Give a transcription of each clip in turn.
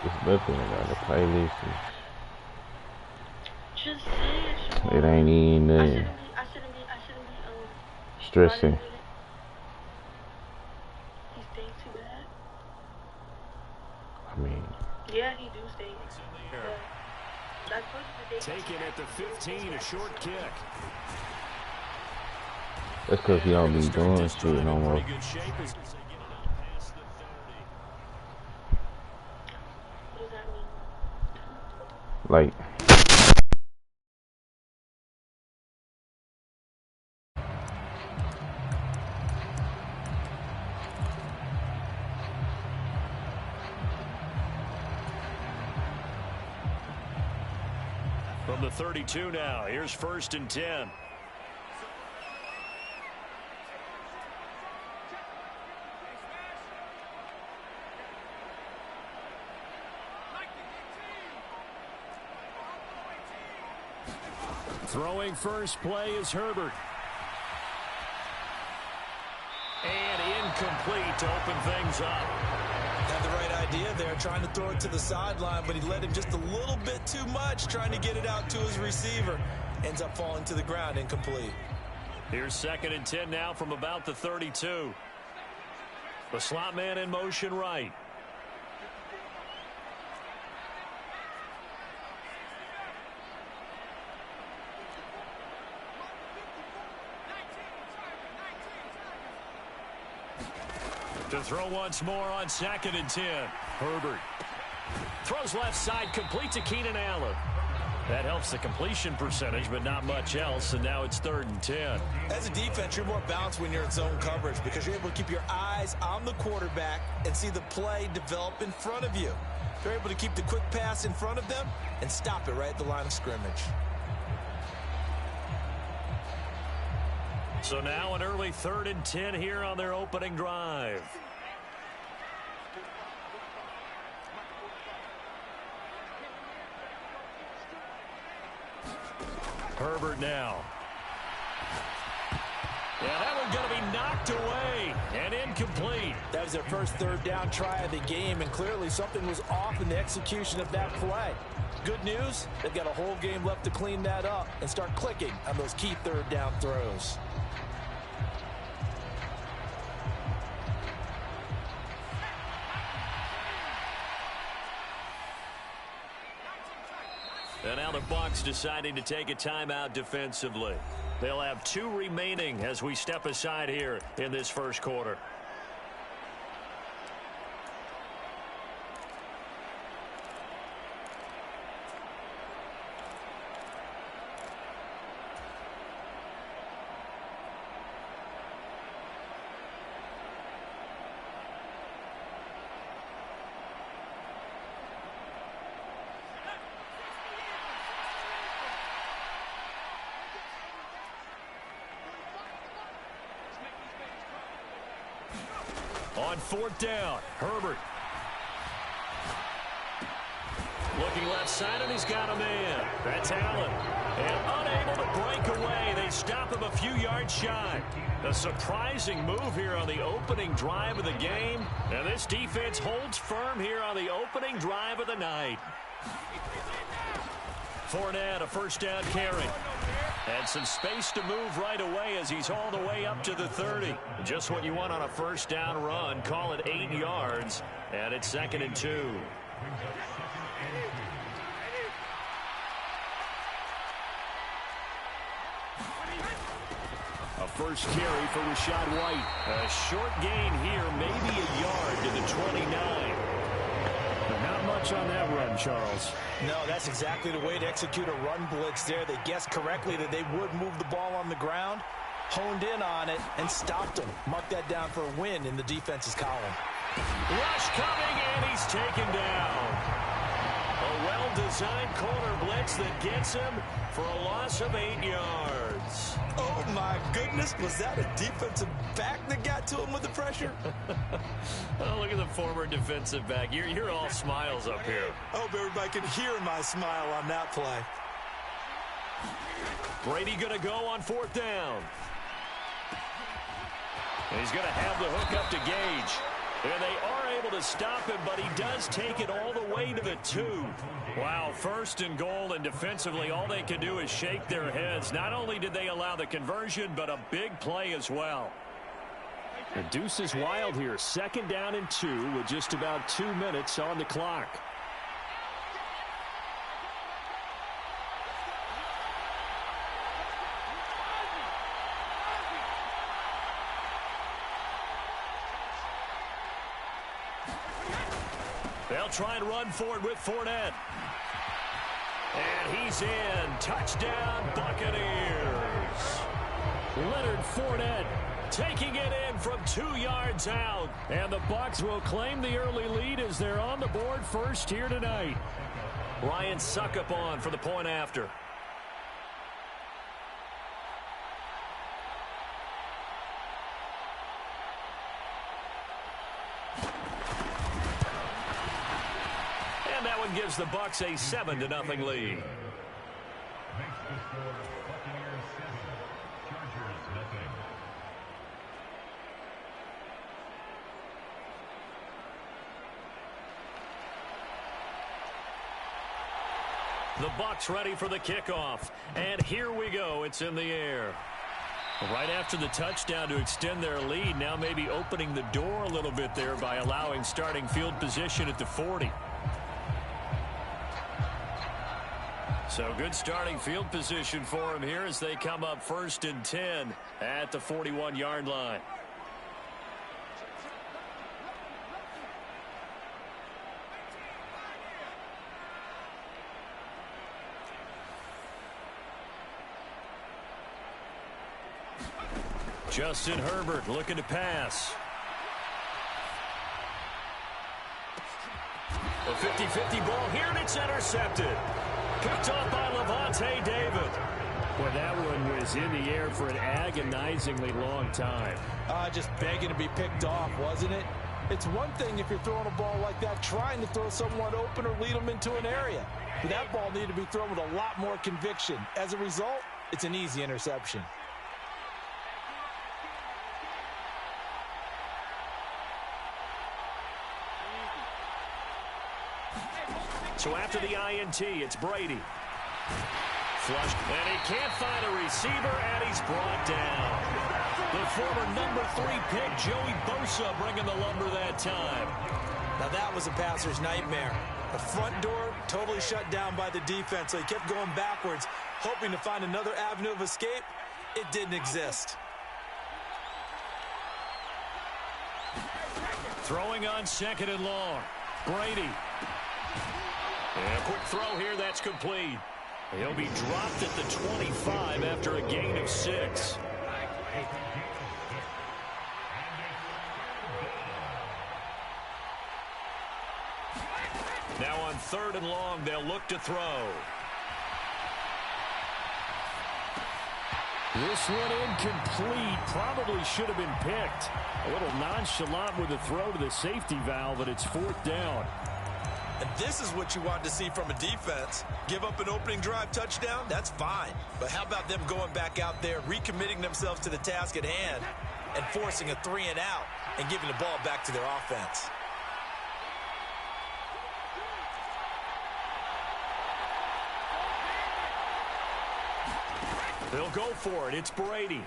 It's nothing about the playlist. Just say It ain't even nothing. I shouldn't be Stressing. He stayed too bad. I mean. Yeah, he do stay. Taken at the 15, a short kick. That's because he don't be doing shit no more. What does that mean? Like. From the 32 now, here's 1st and 10. Throwing first play is Herbert. And incomplete to open things up. Had the right idea there, trying to throw it to the sideline, but he let him just a little bit too much, trying to get it out to his receiver. Ends up falling to the ground, incomplete. Here's 2nd and 10 now from about the 32. The slot man in motion right. To throw once more on 2nd and 10. Herbert throws left side, complete to Keenan Allen. That helps the completion percentage, but not much else, and now it's 3rd and 10. As a defense, you're more balanced when you're in zone coverage because you're able to keep your eyes on the quarterback and see the play develop in front of you. They're able to keep the quick pass in front of them and stop it right at the line of scrimmage. So now an early 3rd and 10 here on their opening drive. Herbert now. Yeah, that one going to be knocked away and incomplete. That was their first 3rd down try of the game, and clearly something was off in the execution of that play. Good news, they've got a whole game left to clean that up and start clicking on those key 3rd down throws. And now the Bucs deciding to take a timeout defensively. They'll have 2 remaining as we step aside here in this first quarter. On 4th down, Herbert. Looking left side, and he's got a man. That's Allen. And unable to break away. They stop him a few yards shy. A surprising move here on the opening drive of the game. And this defense holds firm here on the opening drive of the night. Fournette, a 1st down carry. And some space to move right away as he's all the way up to the 30. Just what you want on a 1st down run. Call it 8 yards. And it's 2nd and 2. A first carry for Rachaad White. A short gain here, maybe a yard to the 29. Not much on that run, Charles. No, that's exactly the way to execute a run blitz there. They guessed correctly that they would move the ball on the ground, honed in on it, and stopped them. Mark that down for a win in the defense's column. Rush coming, and he's taken down. A well-designed corner blitz that gets him for a loss of 8 yards. Oh, my goodness. Was that a defensive back that got to him with the pressure? Oh, look at the former defensive back. You're all smiles up here. I hope everybody can hear my smile on that play. Brady going to go on 4th down. And he's going to have the hook up to Gage. And they are able to stop him, but he does take it all the way to the 2. Wow, 1st and goal, and defensively all they can do is shake their heads. Not only did they allow the conversion, but a big play as well. The deuce is wild here. 2nd down and 2 with just about 2 minutes on the clock. They'll try and run for it with Fournette. And he's in. Touchdown, Buccaneers. Leonard Fournette taking it in from 2 yards out. And the Bucs will claim the early lead as they're on the board first here tonight. Ryan Suckup on for the point after. And that one gives the Bucs a 7-0 lead. The Bucs ready for the kickoff. And here we go. It's in the air. Right after the touchdown to extend their lead, now maybe opening the door a little bit there by allowing starting field position at the 40. So good starting field position for him here as they come up 1st and 10 at the 41-yard line. Justin Herbert looking to pass. A 50-50 ball here, and it's intercepted. Picked off by Lavonte David. Well, that one was in the air for an agonizingly long time. Just begging to be picked off, wasn't it? It's one thing if you're throwing a ball like that, trying to throw someone open or lead them into an area. But that ball needed to be thrown with a lot more conviction. As a result, it's an easy interception. So after the INT, it's Brady. Flush, and he can't find a receiver, and he's brought down. The former number 3 pick, Joey Bosa, bringing the lumber that time. Now that was a passer's nightmare. The front door totally shut down by the defense, so he kept going backwards, hoping to find another avenue of escape. It didn't exist. Throwing on 2nd and long. Brady. And a quick throw here, that's complete. He'll be dropped at the 25 after a gain of 6. Now on 3rd and long, they'll look to throw. This one incomplete. Probably should have been picked. A little nonchalant with the throw to the safety valve, but it's 4th down. And this is what you want to see from a defense. Give up an opening drive touchdown, that's fine. But how about them going back out there, recommitting themselves to the task at hand, and forcing a 3-and-out and giving the ball back to their offense? They'll go for it. It's Brady.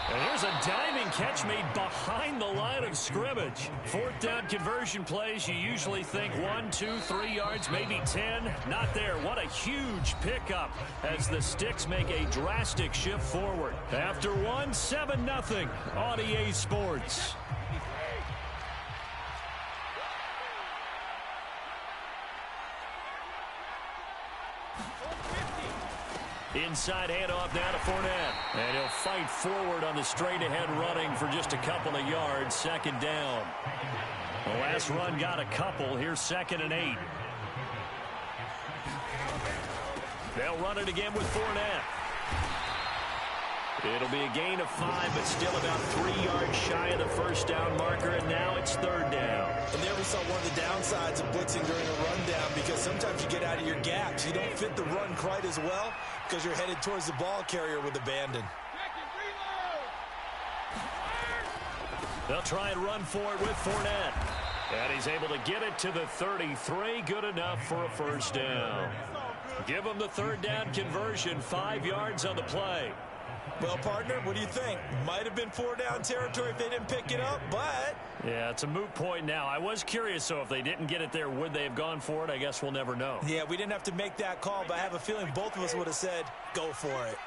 And here's a diving catch made behind the line of scrimmage. 4th down conversion plays, you usually think 1, 2, 3 yards, maybe 10. Not there. What a huge pickup as the Sticks make a drastic shift forward. After one, 7-0 on EA Sports. Inside handoff now to Fournette. And he'll fight forward on the straight-ahead running for just a couple of yards. 2nd down. The last run got a couple. Here's 2nd and 8. They'll run it again with Fournette. It'll be a gain of 5, but still about 3 yards shy of the 1st down marker, and now it's 3rd down. And there we saw one of the downsides of blitzing during a rundown, because sometimes you get out of your gaps. You don't fit the run quite as well because you're headed towards the ball carrier with abandon. They'll try and run for it with Fournette. And he's able to get it to the 33. Good enough for a first down. Give them the third down conversion. 5 yards on the play. Well, partner, what do you think? Might have been 4-down territory if they didn't pick it up, but... Yeah, it's a moot point now. I was curious, so if they didn't get it there, would they have gone for it? I guess we'll never know. Yeah, we didn't have to make that call, but I have a feeling both of us would have said, go for it.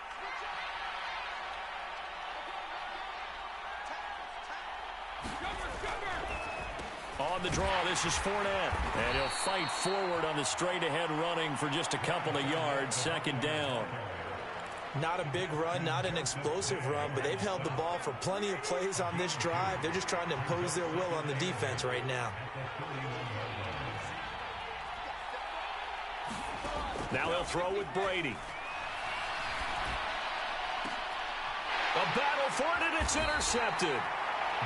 On the draw, this is Fournette. And he'll fight forward on the straight-ahead running for just a couple of yards. Second down. Not a big run, not an explosive run, but they've held the ball for plenty of plays on this drive. They're just trying to impose their will on the defense right now. Now he'll throw with Brady. A battle for it, and it's intercepted.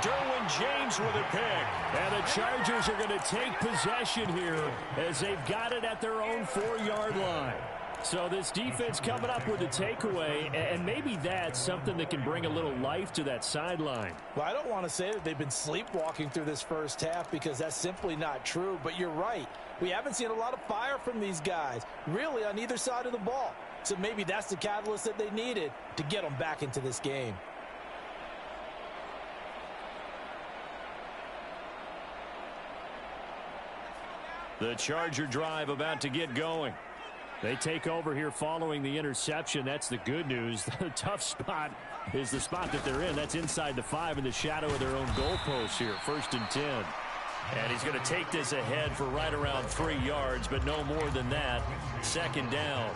Derwin James with a pick. And the Chargers are going to take possession here as they've got it at their own 4-yard line. So this defense coming up with a takeaway, and maybe that's something that can bring a little life to that sideline. Well, I don't want to say that they've been sleepwalking through this first half because that's simply not true, but you're right. We haven't seen a lot of fire from these guys, really on either side of the ball. So maybe that's the catalyst that they needed to get them back into this game. The Charger drive about to get going. They take over here following the interception. That's the good news. The tough spot is the spot that they're in. That's inside the 5 in the shadow of their own goalpost here. 1st and 10. And he's going to take this ahead for right around 3 yards, but no more than that. 2nd down.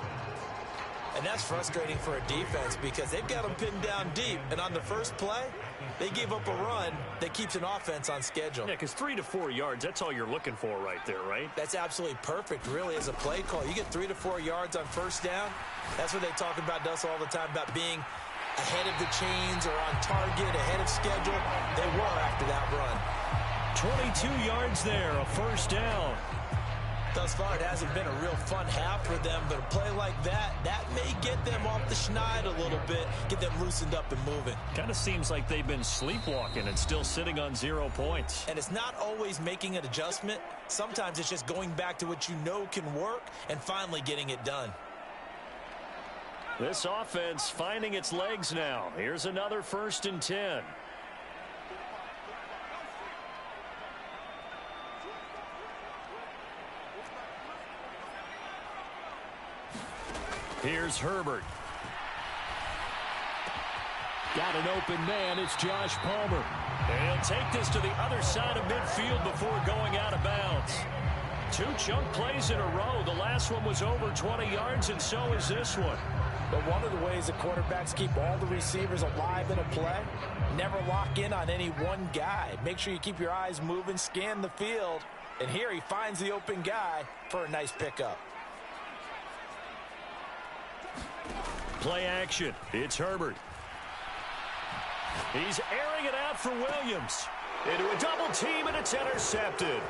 And that's frustrating for a defense because they've got them pinned down deep. And on the first play, they give up a run that keeps an offense on schedule. Yeah, because 3 to 4 yards, that's all you're looking for right there, right? That's absolutely perfect, really, as a play call. You get 3 to 4 yards on first down. That's what they talk about us all the time, about being ahead of the chains or on target, ahead of schedule. They were after that run. 22 yards there, a first down. Thus far, it hasn't been a real fun half for them, but a play like that may get them off the schneid a little bit, get them loosened up and moving. Kind of seems like they've been sleepwalking and still sitting on 0 points. And it's not always making an adjustment. Sometimes it's just going back to what you know can work and finally getting it done. This offense finding its legs now. Here's another 1st and 10. Here's Herbert. Got an open man. It's Josh Palmer. And he'll take this to the other side of midfield before going out of bounds. 2 chunk plays in a row. The last one was over 20 yards, and so is this one. But one of the ways the quarterbacks keep all the receivers alive in a play, never lock in on any one guy. Make sure you keep your eyes moving, scan the field. And here he finds the open guy for a nice pickup. Play action. It's Herbert. He's airing it out for Williams. Into a double team, and it's intercepted.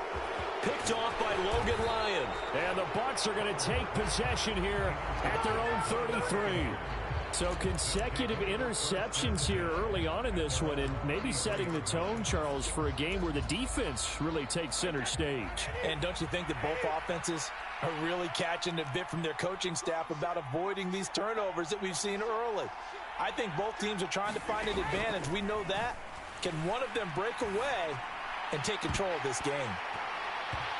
Picked off by Logan Lyon. And the Bucs are going to take possession here at their own 33. So consecutive interceptions here early on in this one, and maybe setting the tone, Charles, for a game where the defense really takes center stage. And don't you think that both offenses are really catching a bit from their coaching staff about avoiding these turnovers that we've seen early? I think both teams are trying to find an advantage. We know that. Can one of them break away and take control of this game?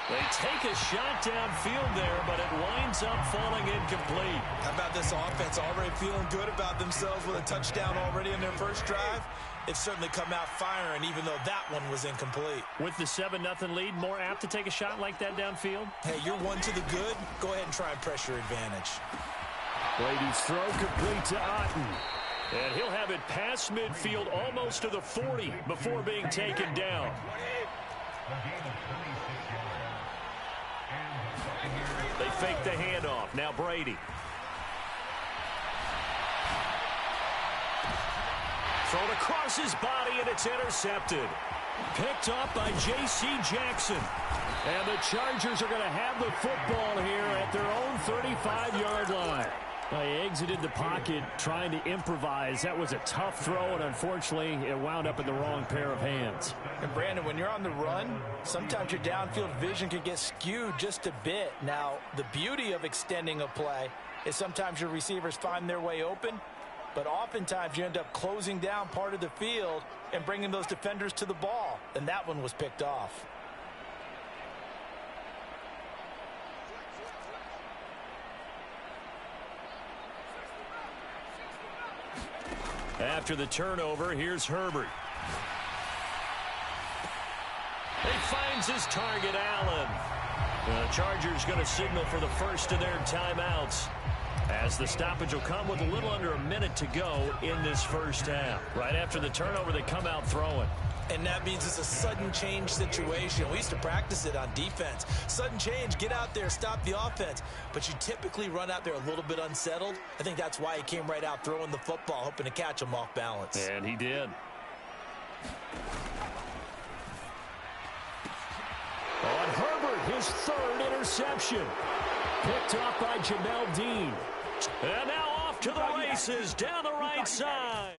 They take a shot downfield there, but it winds up falling incomplete. How about this offense already feeling good about themselves with a touchdown already in their first drive? They've certainly come out firing, even though that one was incomplete. With the 7-0 lead, more apt to take a shot like that downfield? Hey, you're one to the good. Go ahead and try and press your advantage. Brady's throw complete to Otten. And he'll have it past midfield almost to the 40 before being taken down. They fake the handoff. Now Brady. Thrown across his body, and it's intercepted. Picked off by J.C. Jackson. And the Chargers are going to have the football here at their own 35-yard line. Well, he exited the pocket trying to improvise. That was a tough throw, and unfortunately, it wound up in the wrong pair of hands. And, Brandon, when you're on the run, sometimes your downfield vision can get skewed just a bit. Now, the beauty of extending a play is sometimes your receivers find their way open, but oftentimes you end up closing down part of the field and bringing those defenders to the ball, and that one was picked off. After the turnover, here's Herbert. He finds his target, Allen. The Chargers going to signal for the first of their timeouts, as the stoppage will come with a little under a minute to go in this first half. Right after the turnover, they come out throwing. And that means it's a sudden change situation. We used to practice it on defense. Sudden change, get out there, stop the offense. But you typically run out there a little bit unsettled. I think that's why he came right out throwing the football, hoping to catch him off balance. And he did. On Herbert, his third interception. Picked off by Jamel Dean. And now off to the races down the right side.